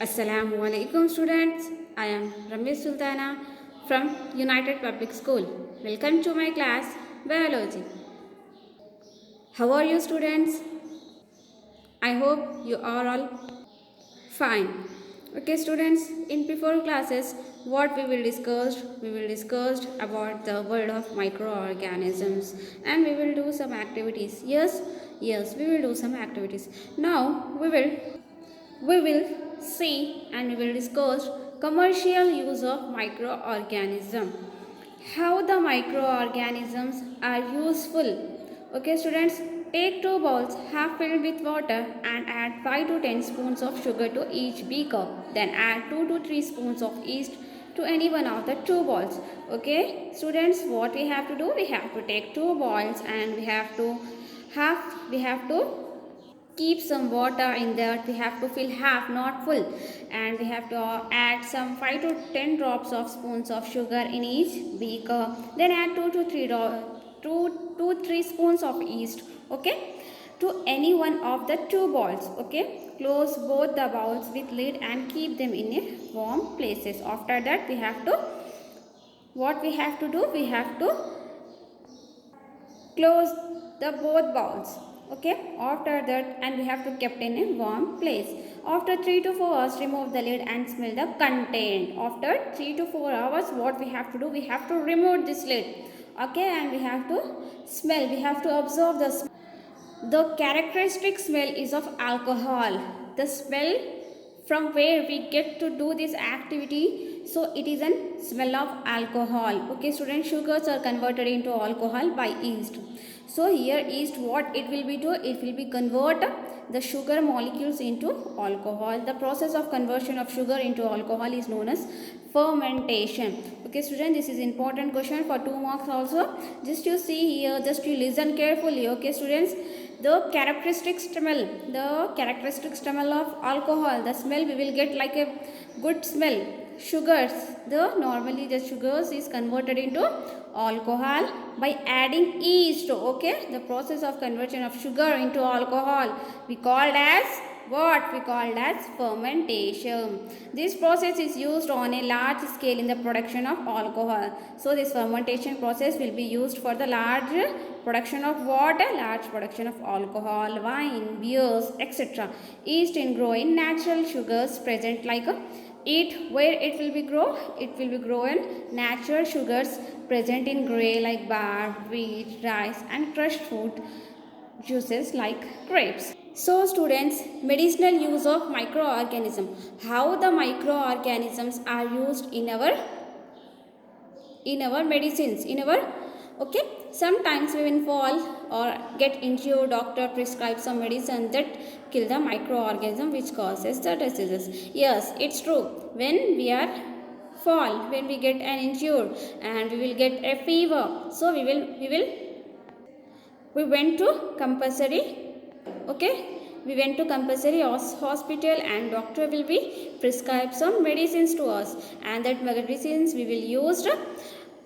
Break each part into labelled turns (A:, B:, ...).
A: Assalamu alaikum students. I am Ramesh Sultana from United Public School. Welcome to my class Biology. How are you students? I hope you are all fine. Okay students, in before classes what we will discuss about the world of microorganisms and we will do some activities. Yes, we will do some activities. Now we will see and we will discuss commercial use of microorganism, how the microorganisms are useful. Okay students, take two bowls half filled with water and add 5 to 10 spoons of sugar to each beaker, then add 2 to 3 spoons of yeast to any one of the two bowls. Okay students, what we have to do, we have to take two bowls and we have to keep some water in that. We have to fill half, not full, and we have to add some 5 to 10 drops of spoons of sugar in each beaker, then add 2 to 3 spoons of yeast, okay, to any one of the two bowls. Okay, close both the bowls with lid and keep them in a warm places. After that, we have to what we have to do, we have to close the both bowls. Okay, after that, and we have to kept in a warm place. After 3 to 4 hours, remove the lid and smell the content. After 3 to 4 hours, what we have to do, we have to remove this lid. Okay, and we have to smell, we have to observe the smell. The characteristic smell is of alcohol. The smell from where we get to do this activity, so it is a smell of alcohol. Okay students, sugars are converted into alcohol by yeast. So here yeast, what it will be do, it will be convert the sugar molecules into alcohol. The process of conversion of sugar into alcohol is known as fermentation. Okay students, this is important question for 2 marks also. Just you see here, just you listen carefully. Okay students, the characteristic smell of alcohol, the smell we will get like a good smell. Sugars, the normally the sugars is converted into alcohol by adding yeast. Okay, the process of conversion of sugar into alcohol we called as what we called as fermentation. This process is used on a large scale in the production of alcohol. So this fermentation process will be used for the large production of what? Large production of alcohol, wine, beers, etc. Yeast in growing natural sugars present like it, where it will be grow, it will be grown natural sugars present in grain like bar, wheat, rice and crushed fruit juices like grapes. So students, medicinal use of microorganism, how the microorganisms are used in our medicines, in our, okay, sometimes we will fall or get injured, doctor prescribes some medicine that kill the microorganism which causes the diseases. Yes, it's true, when we are fall, when we get an injured and we will get a fever, so we went to compulsory, okay, we went to compulsory hospital and doctor will be prescribe some medicines to us, and that medicines we will use,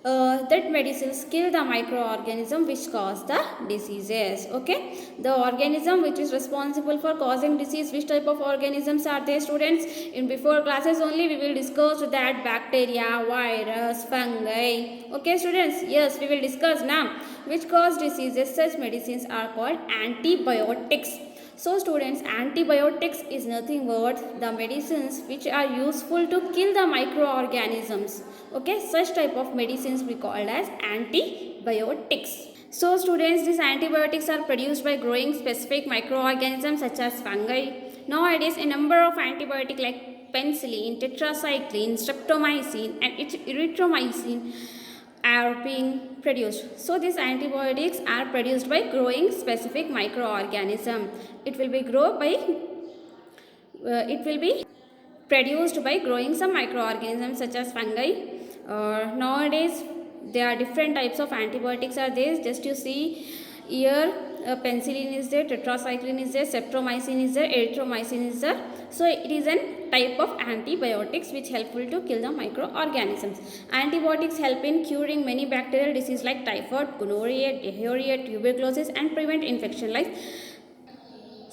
A: that medicines kill the microorganism which cause the diseases. Okay, the organism which is responsible for causing disease, which type of organisms are they students? In before classes only we will discuss that bacteria, virus, fungi. Okay students, yes, we will discuss now which cause diseases. Such medicines are called antibiotics. So students, antibiotics is nothing but the medicines which are useful to kill the microorganisms. Okay, such type of medicines we called as antibiotics. So students, these antibiotics are produced by growing specific microorganisms such as fungi. Nowadays, a number of antibiotics like penicillin, tetracycline, streptomycin and erythromycin are being produced. So these antibiotics are produced by growing specific microorganism. It will be produced by growing some microorganisms such as fungi. Nowadays there are different types of antibiotics are there. Just you see here, penicillin is there, tetracycline is there, streptomycin is there, erythromycin is there. So it is a type of antibiotics which helpful to kill the microorganisms. Antibiotics help in curing many bacterial diseases like typhoid, gonorrhea, diarrhea, tuberculosis and prevent infection like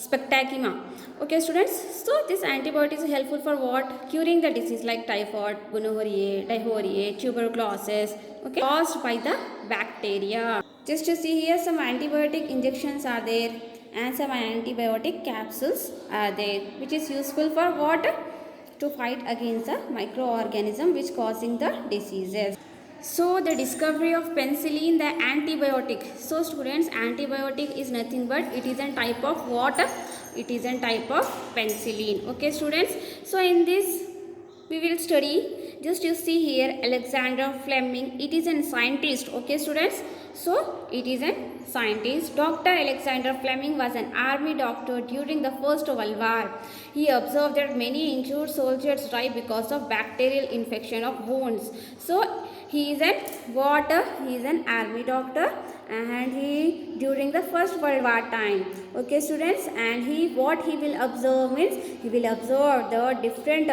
A: spectacima. Okay students, so this antibiotic is helpful for what? Curing the disease like typhoid, gonorrhea, diarrhea, tuberculosis, okay, caused by the bacteria. Just to see here, some antibiotic injections are there and some antibiotic capsules are there, which is useful for what? To fight against the microorganism which causing the diseases. So the discovery of penicillin, the antibiotic. So students, antibiotic is nothing but it is a type of what? It is a type of penicillin. Okay students, so in this we will study, just you see here, Alexander Fleming, it is a scientist. Okay students, so it is a scientist. Dr. Alexander Fleming was an army doctor during the First World War. He observed that many injured soldiers die because of bacterial infection of wounds. So he is an what? He is an army doctor and he during the First World War time. Okay students, and he what he will observe means he will observe the different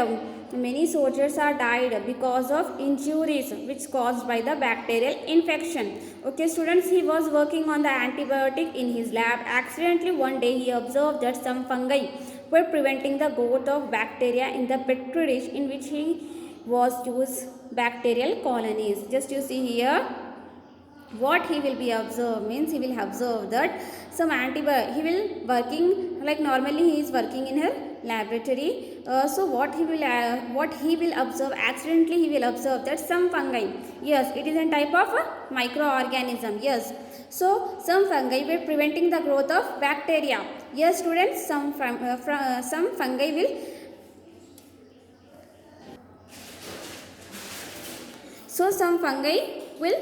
A: many soldiers are died because of injuries which caused by the bacterial infection. Okay students, he was working on the antibiotic in his lab. Accidentally one day he observed that some fungi were preventing the growth of bacteria in the petri dish in which he was used bacterial colonies. Just you see here, what he will be observed means he will observe that some antibiotic, he will working like normally he is working in a laboratory. So what he will observe, accidentally he will observe that some fungi, yes, it is a type of a microorganism, yes, so some fungi were preventing the growth of bacteria. Yes students, some fungi will, so some fungi will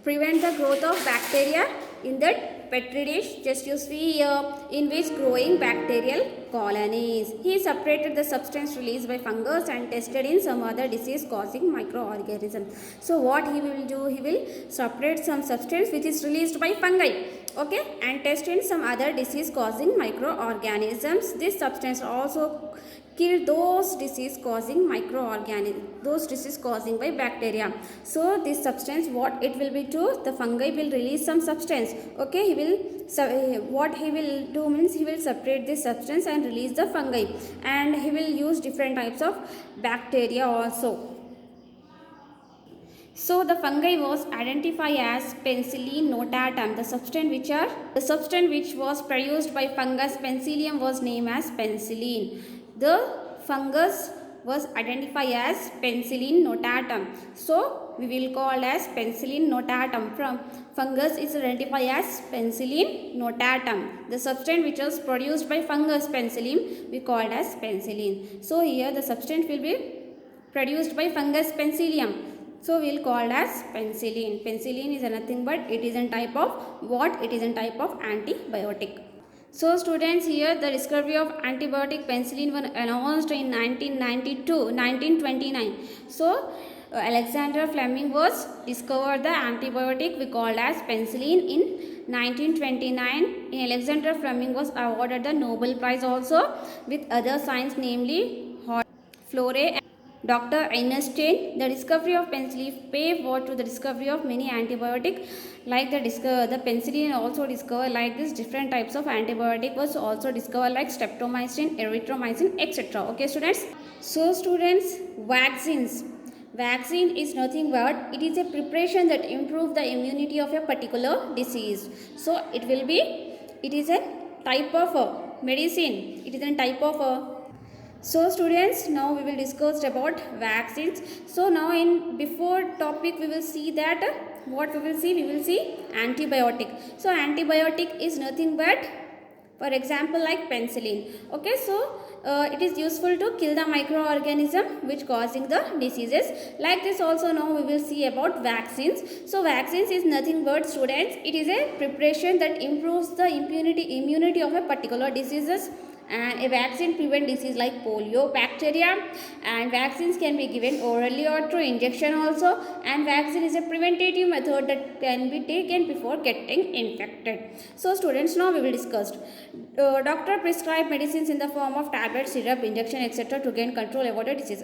A: prevent the growth of bacteria in that petri dish. Just you see here, in which growing bacterial colonies. He separated the substance released by fungus and tested in some other disease causing microorganism. So what he will do, he will separate some substance which is released by fungi, okay, and test in some other disease causing microorganisms. This substance also kill those disease causing microorganisms, those disease causing by bacteria. So this substance, what it will be to, the fungi will release some substance, okay, he will what he will do means he will separate this substance and release the fungi, and he will use different types of bacteria also. So the fungi was identified as Penicillium notatum. The substance which was produced by fungus Penicillium was named as penicillin. The fungus was identified as Penicillium notatum. So we will call as Penicillium notatum. From fungus is identified as Penicillium notatum. The substance which was produced by fungus Penicillium we called as penicillin. So here the substance will be produced by fungus Penicillium. So we will call as penicillin. Penicillin is nothing but it is a type of what? It is a type of antibiotic. So students, here the discovery of antibiotic penicillin was announced in 1929. So Alexander Fleming was discovered the antibiotic we called as penicillin in 1929. In Alexander Fleming was awarded the Nobel Prize also with other science, namely Flore. Dr. Einstein, the discovery of penicillin paved way to the discovery of many antibiotic, like the penicillin also discovered like this. Different types of antibiotic was also discovered like streptomycin, erythromycin, etc. Okay students. So students, vaccines. Vaccine is nothing but it is a preparation that improves the immunity of a particular disease. So it is a type of medicine. It is a type of so students, now we will discuss about vaccines. So now in before topic we will see that what we will see antibiotic. So antibiotic is nothing but, for example, like penicillin. Okay, so it is useful to kill the microorganism which causing the diseases. Like this also now we will see about vaccines. So vaccines is nothing but students, it is a preparation that improves the immunity of a particular diseases. And a vaccine prevent disease like polio, bacteria, and vaccines can be given orally or through injection also, and vaccine is a preventative method that can be taken before getting infected. So students, now we will discuss. Doctor prescribe medicines in the form of tablet, syrup, injection, etc. to gain control over the disease.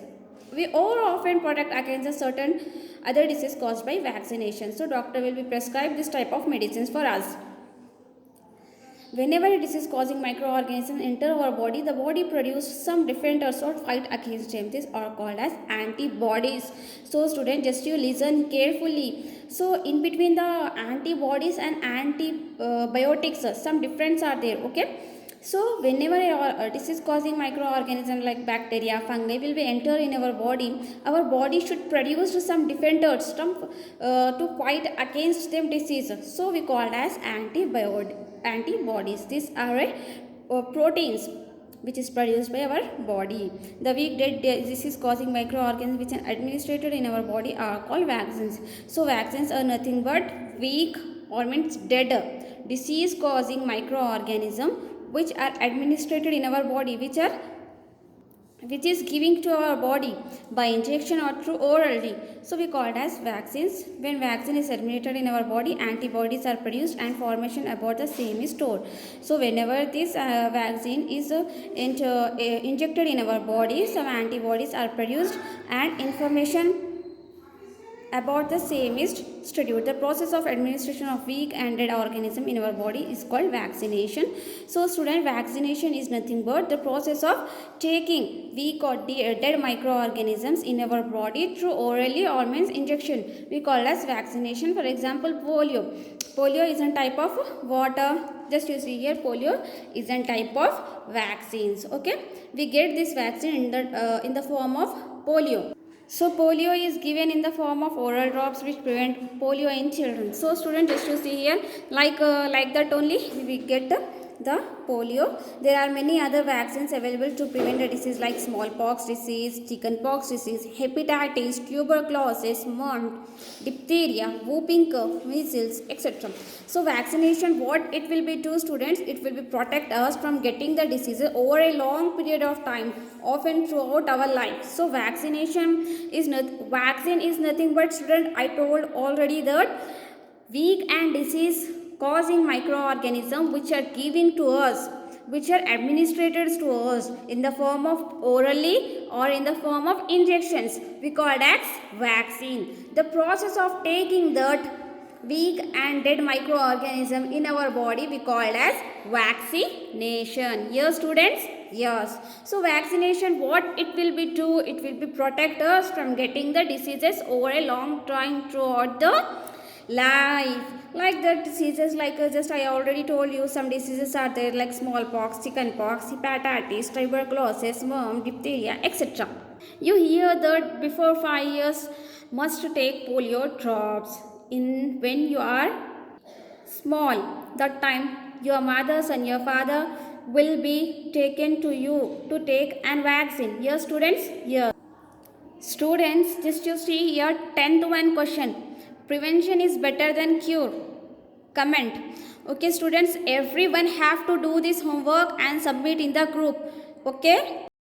A: We all often protect against a certain other disease caused by vaccination. So doctor will be prescribed this type of medicines for us. Whenever a disease causing microorganisms enter our body, the body produces some defenders or fight against them. These are called as antibodies. So student, just you listen carefully. So in between the antibodies and antibiotics, some difference are there. Okay. So whenever a disease causing microorganism like bacteria, fungi will be enter in our body should produce some defenders to fight against them disease. So we call as antibodies. These are proteins which is produced by our body. The weak dead disease causing microorganisms which are administered in our body are called vaccines. So vaccines are nothing but weak or means dead disease causing microorganism which are administered in our body, which is giving to our body by injection or through orally. So we call it as vaccines. When vaccine is administered in our body, antibodies are produced and formation about the same is stored. So whenever this vaccine is injected in our body, some antibodies are produced and information about the same is studied. The process of administration of weak and dead organism in our body is called vaccination. So student, vaccination is nothing but the process of taking weak or dead microorganisms in our body through orally or means injection. We call as vaccination. For example, polio. Polio is a type of water. Just you see here, polio is a type of vaccines. Okay, we get this vaccine in the form of polio. So polio is given in the form of oral drops which prevent polio in children. So student, just to see here, like that only we get the polio. There are many other vaccines available to prevent a disease like smallpox disease, chickenpox disease, hepatitis, tuberculosis, diphtheria, whooping cough, measles, etc. So vaccination, what it will be to students, it will be protect us from getting the diseases over a long period of time, often throughout our life. So vaccine is nothing but student, I told already that weak and disease causing microorganisms which are given to us, which are administered to us in the form of orally or in the form of injections, we call it as vaccine. The process of taking that weak and dead microorganism in our body we call as vaccination. Yes students? Yes. So vaccination, what it will be do? It will be protect us from getting the diseases over a long time throughout the life. Like the diseases, like just I already told you, some diseases are there like smallpox, chickenpox, hepatitis, tuberculosis, diphtheria, etc. You hear that before 5 years must take polio drops in when you are small. That time your mothers and your father will be taken to you to take an vaccine. Yes students? Yes. Students, just you see here 10th one question. Prevention is better than cure. Comment. Okay students, everyone have to do this homework and submit in the group. Okay.